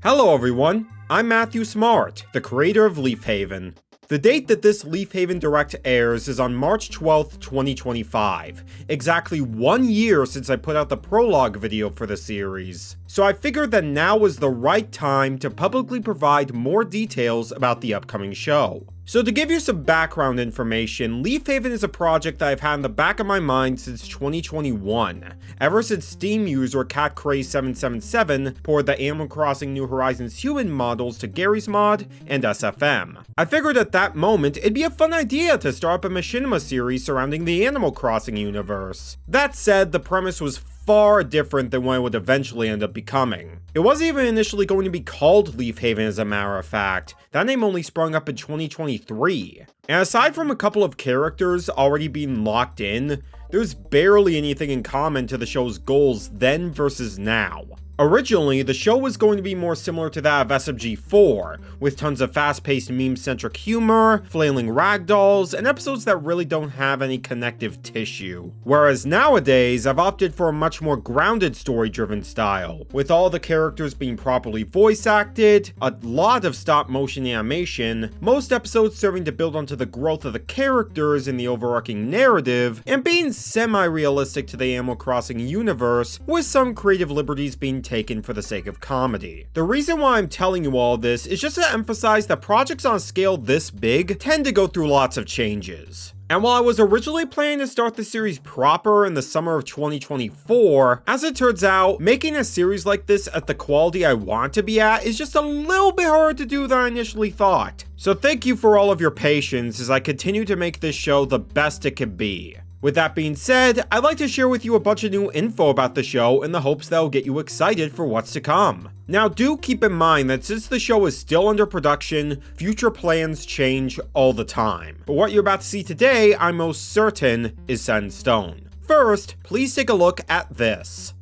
Hello everyone, I'm Matthew Smart, the creator of Leafhaven. The date that this Leafhaven Direct airs is on March 12th, 2025, exactly 1 year since I put out the prologue video for the series. So I figured that now was the right time to publicly provide more details about the upcoming show. So to give you some background information, Leafhaven is a project that I've had in the back of my mind since 2021, ever since Steam user CatCraze777 poured the Animal Crossing New Horizons human models to Garry's Mod and SFM. I figured at that moment it'd be a fun idea to start up a machinima series surrounding the Animal Crossing universe. That said, the premise was far different than what it would eventually end up becoming. It wasn't even initially going to be called Leafhaven, as a matter of fact. That name only sprung up in 2023. And aside from a couple of characters already being locked in, there's barely anything in common to the show's goals then versus now. Originally, the show was going to be more similar to that of SMG4, with tons of fast-paced meme-centric humor, flailing ragdolls, and episodes that really don't have any connective tissue. Whereas nowadays, I've opted for a much more grounded story-driven style, with all the characters being properly voice-acted, a lot of stop-motion animation, most episodes serving to build onto the growth of the characters in the overarching narrative, and being semi-realistic to the Animal Crossing universe, with some creative liberties being taken for the sake of comedy. The reason why I'm telling you all this is just to emphasize that projects on a scale this big tend to go through lots of changes. And while I was originally planning to start the series proper in the summer of 2024, as it turns out, making a series like this at the quality I want to be at is just a little bit harder to do than I initially thought. So thank you for all of your patience as I continue to make this show the best it can be. With that being said, I'd like to share with you a bunch of new info about the show in the hopes that will get you excited for what's to come. Now do keep in mind that since the show is still under production, future plans change all the time. But what you're about to see today, I'm most certain, is set in stone. First, please take a look at this.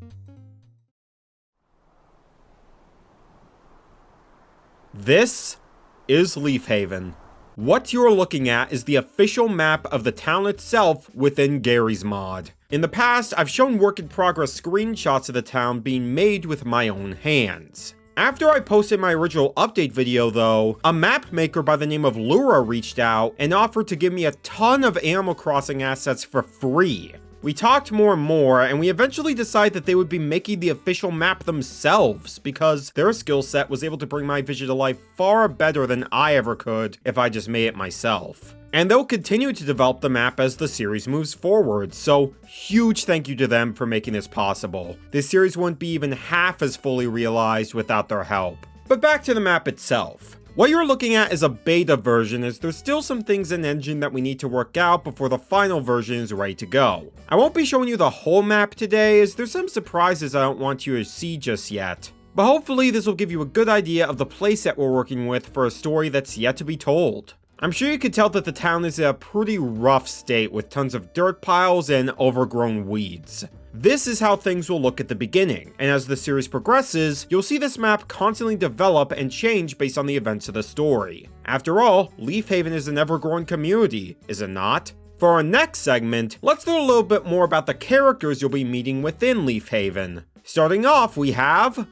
This is Leafhaven. What you're looking at is the official map of the town itself within Garry's Mod. In the past, I've shown work-in-progress screenshots of the town being made with my own hands. After I posted my original update video though, a map maker by the name of Lura reached out and offered to give me a ton of Animal Crossing assets for free. We talked more and more, and we eventually decided that they would be making the official map themselves, because their skill set was able to bring my vision to life far better than I ever could if I just made it myself. And they'll continue to develop the map as the series moves forward, so huge thank you to them for making this possible. This series wouldn't be even half as fully realized without their help. But back to the map itself. What you're looking at is a beta version, as there's still some things in engine that we need to work out before the final version is ready to go. I won't be showing you the whole map today, as there's some surprises I don't want you to see just yet. But hopefully this will give you a good idea of the playset we're working with for a story that's yet to be told. I'm sure you can tell that the town is in a pretty rough state with tons of dirt piles and overgrown weeds. This is how things will look at the beginning, and as the series progresses, you'll see this map constantly develop and change based on the events of the story. After all, Leafhaven is an ever-growing community, is it not? For our next segment, let's learn a little bit more about the characters you'll be meeting within Leafhaven. Starting off, we have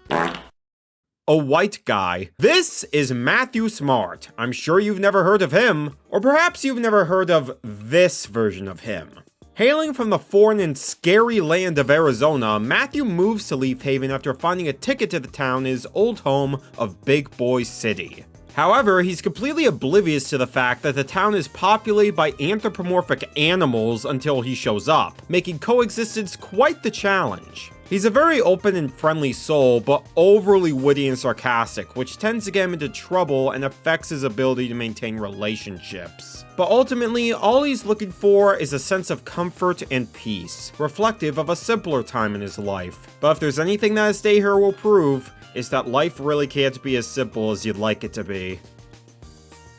a white guy. This is Matthew Smart. I'm sure you've never heard of him, or perhaps you've never heard of this version of him. Hailing from the foreign and scary land of Arizona, Matthew moves to Leafhaven after finding a ticket to the town in his old home of Big Boy City. However, he's completely oblivious to the fact that the town is populated by anthropomorphic animals until he shows up, making coexistence quite the challenge. He's a very open and friendly soul, but overly witty and sarcastic, which tends to get him into trouble and affects his ability to maintain relationships. But ultimately, all he's looking for is a sense of comfort and peace, reflective of a simpler time in his life. But if there's anything that his stay here will prove, it's that life really can't be as simple as you'd like it to be.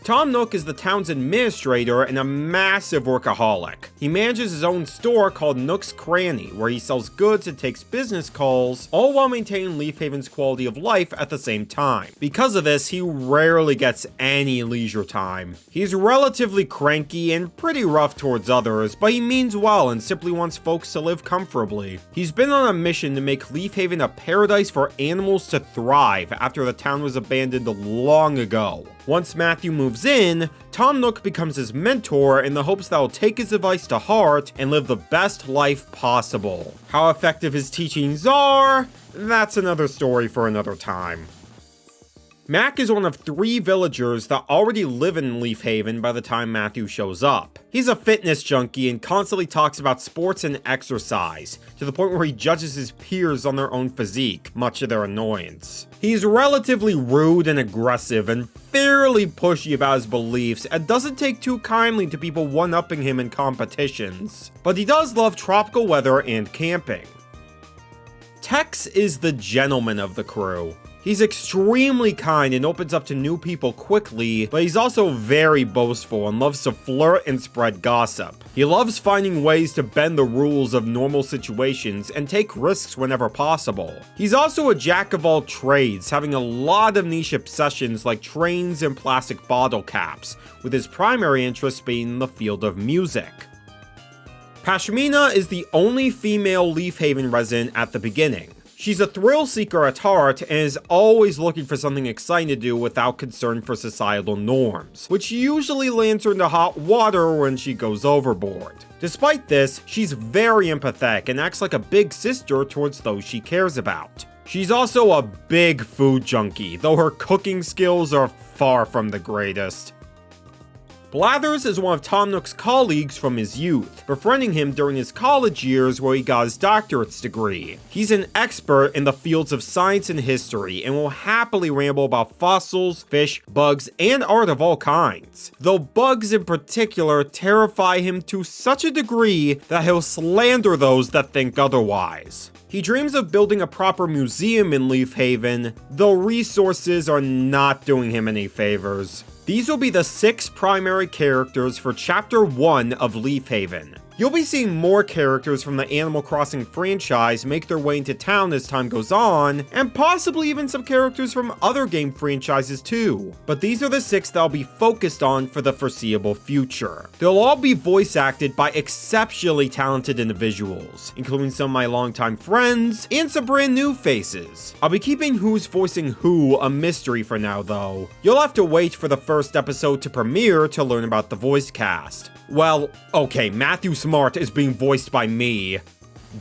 Tom Nook is the town's administrator and a massive workaholic. He manages his own store called Nook's Cranny, where he sells goods and takes business calls, all while maintaining Leafhaven's quality of life at the same time. Because of this, he rarely gets any leisure time. He's relatively cranky and pretty rough towards others, but he means well and simply wants folks to live comfortably. He's been on a mission to make Leafhaven a paradise for animals to thrive after the town was abandoned long ago. Once Matthew moves in, Tom Nook becomes his mentor in the hopes that he'll take his advice to heart and live the best life possible. How effective his teachings are, that's another story for another time. Mac is one of 3 villagers that already live in Leafhaven by the time Matthew shows up. He's a fitness junkie and constantly talks about sports and exercise, to the point where he judges his peers on their own physique, much to their annoyance. He's relatively rude and aggressive and fairly pushy about his beliefs and doesn't take too kindly to people one-upping him in competitions. But he does love tropical weather and camping. Tex is the gentleman of the crew. He's extremely kind and opens up to new people quickly, but he's also very boastful and loves to flirt and spread gossip. He loves finding ways to bend the rules of normal situations and take risks whenever possible. He's also a jack of all trades, having a lot of niche obsessions like trains and plastic bottle caps, with his primary interest being in the field of music. Pashmina is the only female Leafhaven resident at the beginning. She's a thrill seeker at heart and is always looking for something exciting to do without concern for societal norms, which usually lands her into hot water when she goes overboard. Despite this, she's very empathetic and acts like a big sister towards those she cares about. She's also a big food junkie, though her cooking skills are far from the greatest. Blathers is one of Tom Nook's colleagues from his youth, befriending him during his college years where he got his doctorate's degree. He's an expert in the fields of science and history and will happily ramble about fossils, fish, bugs, and art of all kinds. Though bugs in particular terrify him to such a degree that he'll slander those that think otherwise. He dreams of building a proper museum in Leafhaven, though resources are not doing him any favors. These will be the 6 primary characters for Chapter 1 of Leafhaven. You'll be seeing more characters from the Animal Crossing franchise make their way into town as time goes on, and possibly even some characters from other game franchises too. But these are the 6 that I'll be focused on for the foreseeable future. They'll all be voice acted by exceptionally talented individuals, including some of my longtime friends, and some brand new faces. I'll be keeping who's voicing who a mystery for now though. You'll have to wait for the first episode to premiere to learn about the voice cast. Well, okay, Matthew Smart is being voiced by me.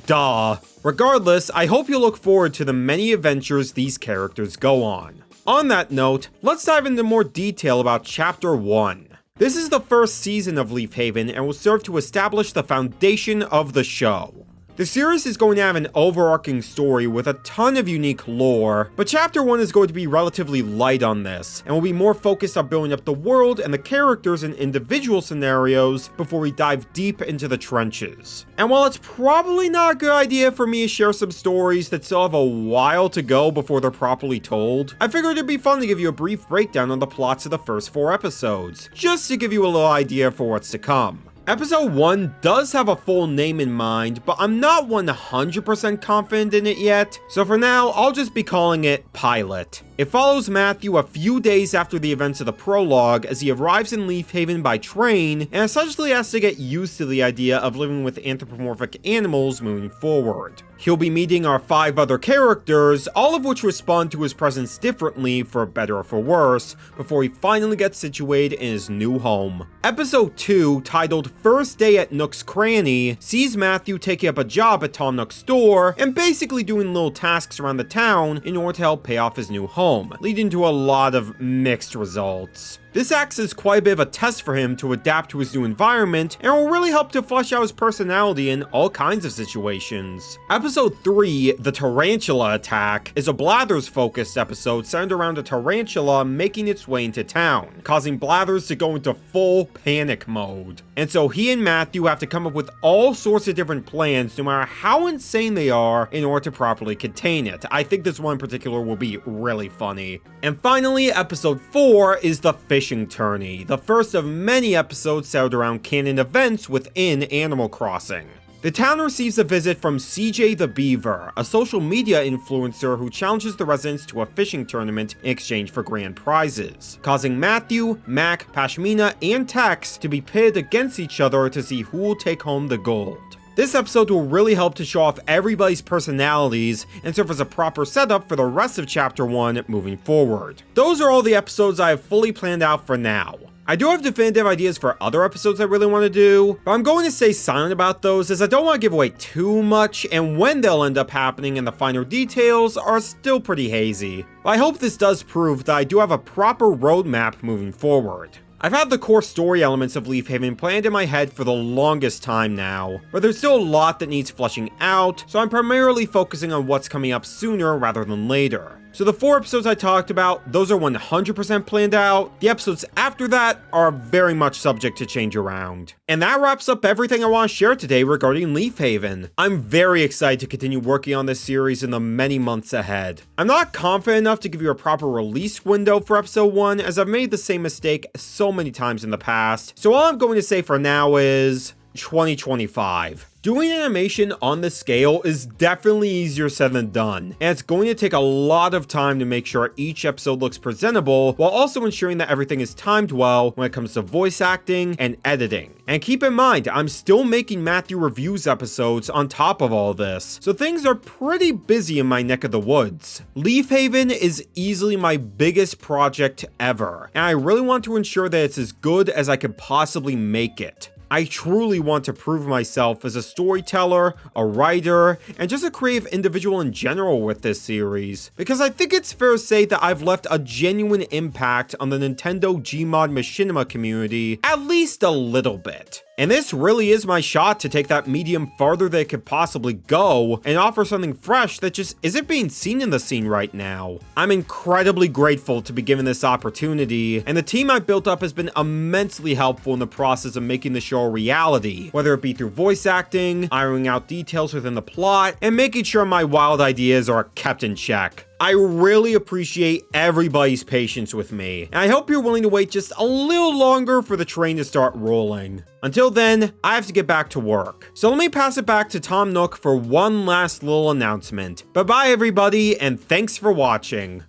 Duh. Regardless, I hope you look forward to the many adventures these characters go on. On that note, let's dive into more detail about Chapter 1. This is the first season of Leafhaven and will serve to establish the foundation of the show. The series is going to have an overarching story with a ton of unique lore, but Chapter 1 is going to be relatively light on this, and will be more focused on building up the world and the characters in individual scenarios before we dive deep into the trenches. And while it's probably not a good idea for me to share some stories that still have a while to go before they're properly told, I figured it'd be fun to give you a brief breakdown on the plots of the first 4 episodes, just to give you a little idea for what's to come. Episode 1 does have a full name in mind, but I'm not 100% confident in it yet, so for now, I'll just be calling it Pilot. It follows Matthew a few days after the events of the prologue as he arrives in Leafhaven by train and essentially has to get used to the idea of living with anthropomorphic animals moving forward. He'll be meeting our 5 other characters, all of which respond to his presence differently for better or for worse, before he finally gets situated in his new home. Episode 2, titled First Day at Nook's Cranny, sees Matthew taking up a job at Tom Nook's store and basically doing little tasks around the town in order to help pay off his new home, leading to a lot of mixed results. This acts as quite a bit of a test for him to adapt to his new environment, and will really help to flesh out his personality in all kinds of situations. Episode 3, The Tarantula Attack, is a Blathers-focused episode centered around a tarantula making its way into town, causing Blathers to go into full panic mode. And so he and Matthew have to come up with all sorts of different plans, no matter how insane they are, in order to properly contain it. I think this one in particular will be really funny. And finally, episode 4 is The Fishing Tourney, the first of many episodes centered around canon events within Animal Crossing. The town receives a visit from CJ the Beaver, a social media influencer who challenges the residents to a fishing tournament in exchange for grand prizes, causing Matthew, Mac, Pashmina, and Tex to be pitted against each other to see who will take home the gold. This episode will really help to show off everybody's personalities and serve as a proper setup for the rest of Chapter 1 moving forward. Those are all the episodes I have fully planned out for now. I do have definitive ideas for other episodes I really want to do, but I'm going to stay silent about those as I don't want to give away too much, and when they'll end up happening and the finer details are still pretty hazy. But I hope this does prove that I do have a proper roadmap moving forward. I've had the core story elements of Leafhaven planned in my head for the longest time now, but there's still a lot that needs fleshing out, so I'm primarily focusing on what's coming up sooner rather than later. So the 4 episodes I talked about, those are 100% planned out. The episodes after that are very much subject to change around. And that wraps up everything I want to share today regarding Leafhaven. I'm very excited to continue working on this series in the many months ahead. I'm not confident enough to give you a proper release window for episode 1, as I've made the same mistake so many times in the past. So all I'm going to say for now is 2025. Doing animation on this scale is definitely easier said than done, and it's going to take a lot of time to make sure each episode looks presentable, while also ensuring that everything is timed well when it comes to voice acting and editing. And keep in mind, I'm still making Matthew reviews episodes on top of all this, so things are pretty busy in my neck of the woods. Leafhaven is easily my biggest project ever, and I really want to ensure that it's as good as I could possibly make it. I truly want to prove myself as a storyteller, a writer, and just a creative individual in general with this series, because I think it's fair to say that I've left a genuine impact on the Nintendo GMOD machinima community, at least a little bit. And this really is my shot to take that medium farther than it could possibly go and offer something fresh that just isn't being seen in the scene right now. I'm incredibly grateful to be given this opportunity, and the team I've built up has been immensely helpful in the process of making the show a reality, whether it be through voice acting, ironing out details within the plot, and making sure my wild ideas are kept in check. I really appreciate everybody's patience with me, and I hope you're willing to wait just a little longer for the train to start rolling. Until then, I have to get back to work. So let me pass it back to Tom Nook for one last little announcement. Bye-bye everybody, and thanks for watching.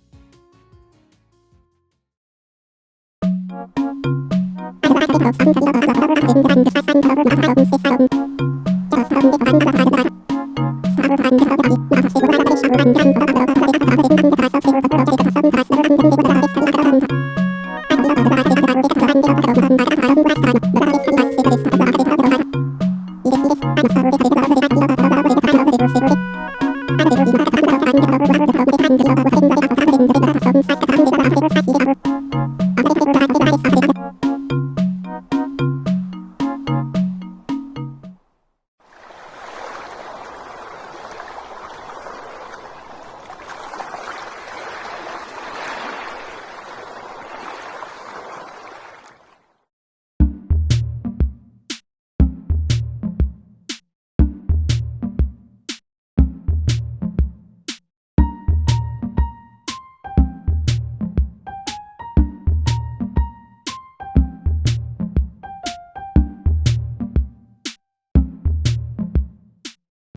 Thank you.